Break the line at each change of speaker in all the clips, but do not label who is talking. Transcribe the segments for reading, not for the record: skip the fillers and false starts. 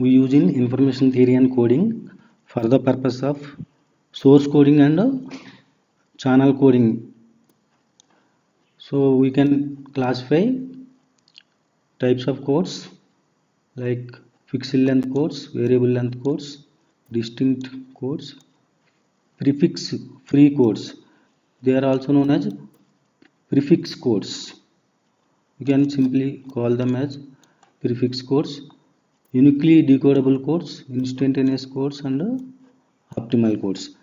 we use in information theory and coding for the purpose of source coding and channel coding. So we can classify types of codes like fixed length codes, variable length codes, distinct codes, prefix free codes. They are also known as prefix codes. You can simply call them as prefix codes, uniquely decodable codes, instantaneous codes, and optimal codes.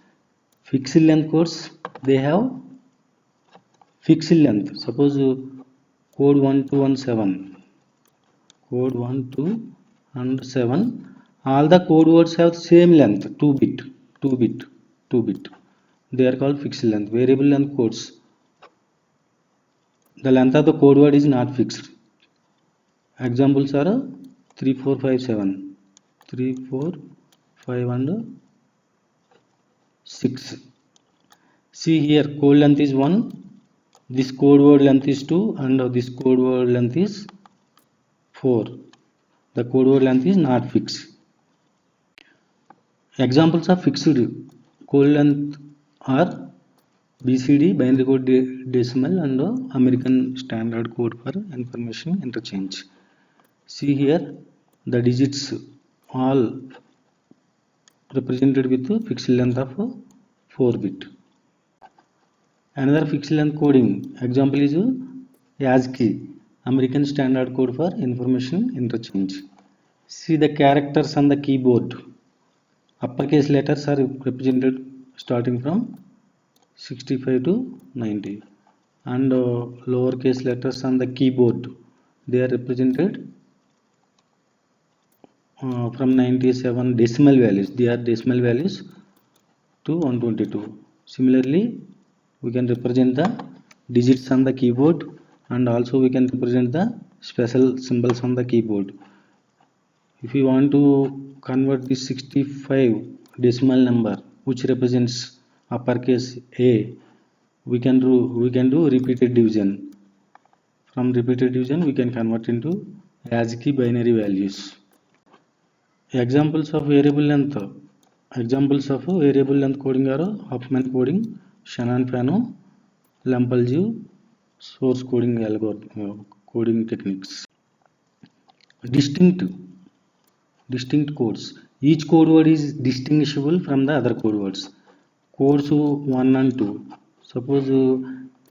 Fixed length codes, they have fixed length. Suppose code 1217, code 1217, all the code words have same length, 2 bit, 2 bit, 2 bit. They are called fixed length. Variable length codes, the length of the code word is not fixed. Examples are 3457, 3, 4, 5 and 6. See here, code length is 1, this code word length is 2, and this code word length is 4. The code word length is not fixed. Examples of fixed code length are BCD, binary code decimal, and American Standard Code for information interchange. See here, the digits all represented with fixed length of 4 bit. Another fixed length coding example is ASCII, American Standard Code for information interchange. See the characters on the keyboard. Uppercase letters are represented starting from 65 to 90, and lowercase letters on the keyboard, they are represented from 97 decimal values. They are decimal values to 122. Similarly, we can represent the digits on the keyboard, and also we can represent the special symbols on the keyboard. If you want to convert this 65 decimal number, which represents uppercase A, we can do repeated division. From repeated division, we can convert into ASCII binary values. Examples of variable length. Examples of variable length coding are Huffman coding, Shannon-Fano, Lamplugh source coding algorithm coding techniques. Distinct codes. Each code word is distinguishable from the other code words. Codes 1 and 2. Suppose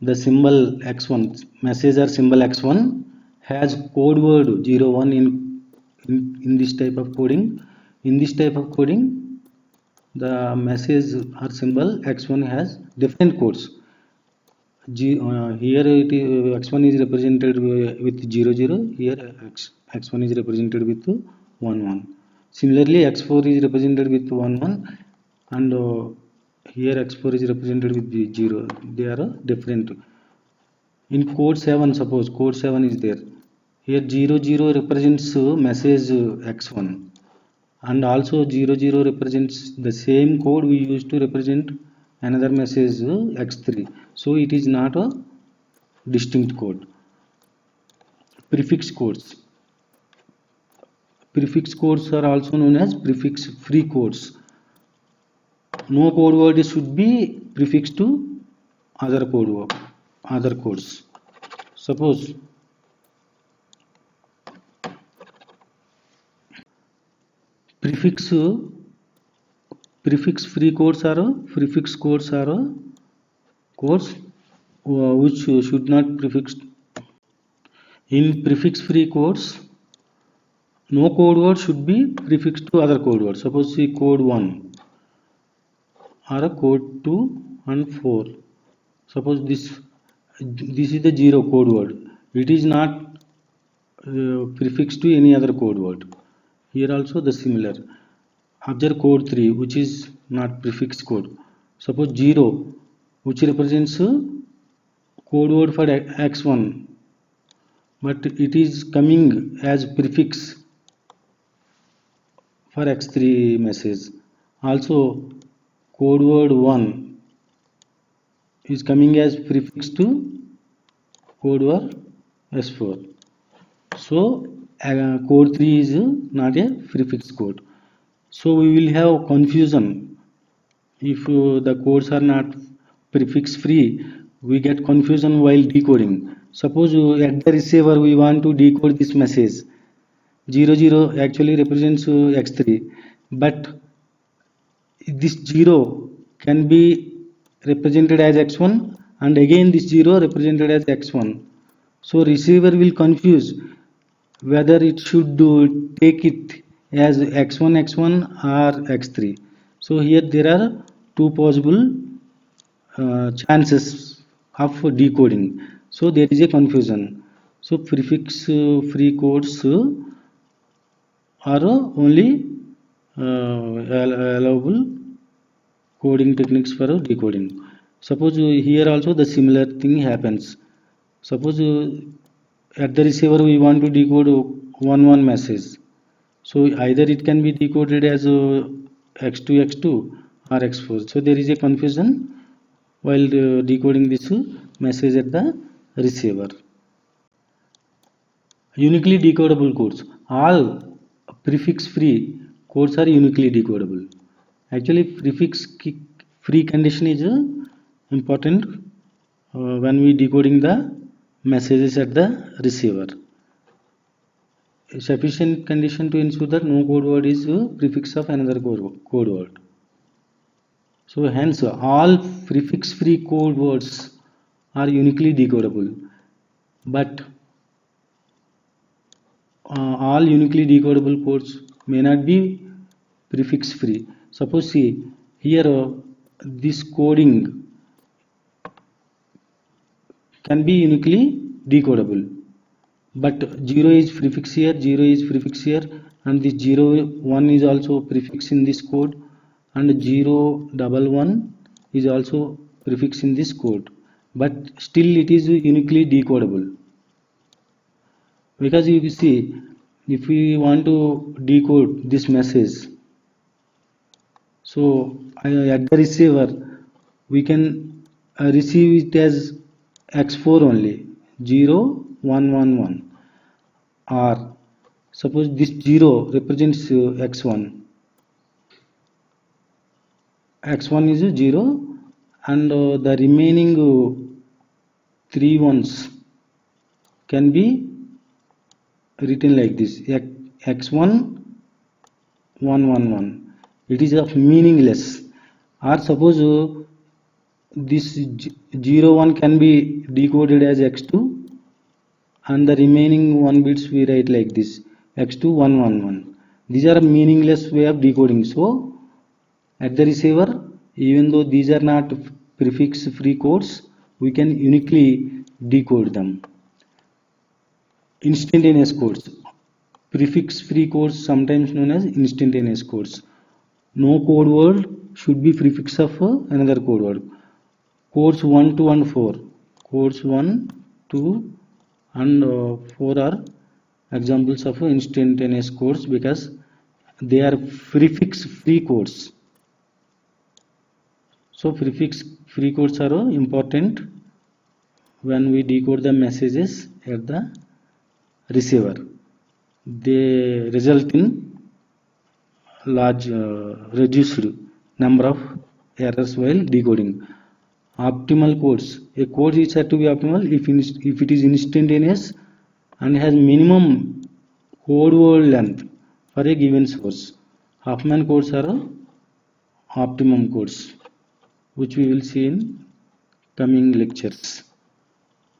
the symbol x1, message or symbol x1 has code word 01 in this type of coding. In this type of coding, the message or symbol x1 has different codes. Here x1 is represented with 00. Here x1 is represented with 11. Similarly, x4 is represented with 11, and here x4 is represented with 0. They are different. In code 7, suppose code 7 is there. Here 00 represents message x1, and also 00 represents the same code we used to represent another message x3. So it is not a distinct code. Prefix codes. Prefix codes are also known as prefix free codes. No code word should be prefixed to other codes. Suppose prefix free codes are codes which should not prefixed. In prefix free codes, no code word should be prefixed to other code words. Suppose see code 1 or code 2 and 4. Suppose this is the 0 code word. It is not prefixed to any other code word. Here also the similar. Observe code 3, which is not prefix code. Suppose 0, which represents code word for x1, but it is coming as prefix for x3 message. Also code word 1 is coming as prefix to code word s4. So code 3 is not a prefix code. So we will have confusion if the codes are not prefix free. We get confusion while decoding. Suppose at the receiver we want to decode this message. 00 actually represents x3, but this 0 can be represented as x1, and again this 0 represented as x1. So receiver will confuse whether it should take it as x1 or x3. So here there are two possible chances of decoding. So there is a confusion. So prefix free codes are only allowable coding techniques for decoding. Suppose here also the similar thing happens. Suppose at the receiver we want to decode one message. So either it can be decoded as x2 or x4. So there is a confusion while decoding this message at the receiver. Uniquely decodable codes. All prefix free codes are uniquely decodable. Actually prefix free condition is important when we decoding the messages at the receiver. A sufficient condition to ensure that no code word is prefix of another code word. So hence all prefix free code words are uniquely decodable, but all uniquely decodable codes may not be prefix free. Suppose see here this coding can be uniquely decodable, but 0 is prefix here, 0 is prefix here, and this 0 1 is also prefix in this code, and 0 11 is also prefix in this code, but still it is uniquely decodable. Because you see, if we want to decode this message, so at the receiver we can receive it as x4 only, 0 1 1 1, or suppose this 0 represents x1, x1 is 0, and the remaining 3 ones can be written like this, x1 1 1 1. It is of meaningless. Or suppose this 0 1 can be decoded as x2, and the remaining 1 bits we write like this, x2 1 1 1. These are a meaningless way of decoding. So at the receiver, even though these are not prefix free codes, we can uniquely decode them. Instantaneous codes. Prefix free codes, sometimes known as instantaneous codes. No code word should be prefix of another code word. Codes 1 2 and 4. Codes 1 2 and 4 are examples of instantaneous codes because they are prefix free codes. So prefix free codes are important when we decode the messages at the receiver. They result in large reduced number of errors while decoding. Optimal codes. A code is said to be optimal if it is instantaneous and has minimum code word length for a given source. Huffman codes are optimum codes, which we will see in coming lectures.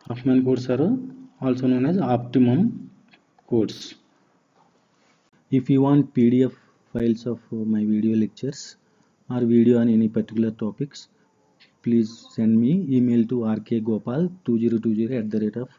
Huffman codes are also known as optimum codes. If you want PDF files of my video lectures or video on any particular topics, please send me email to rkgopal2020@the rate of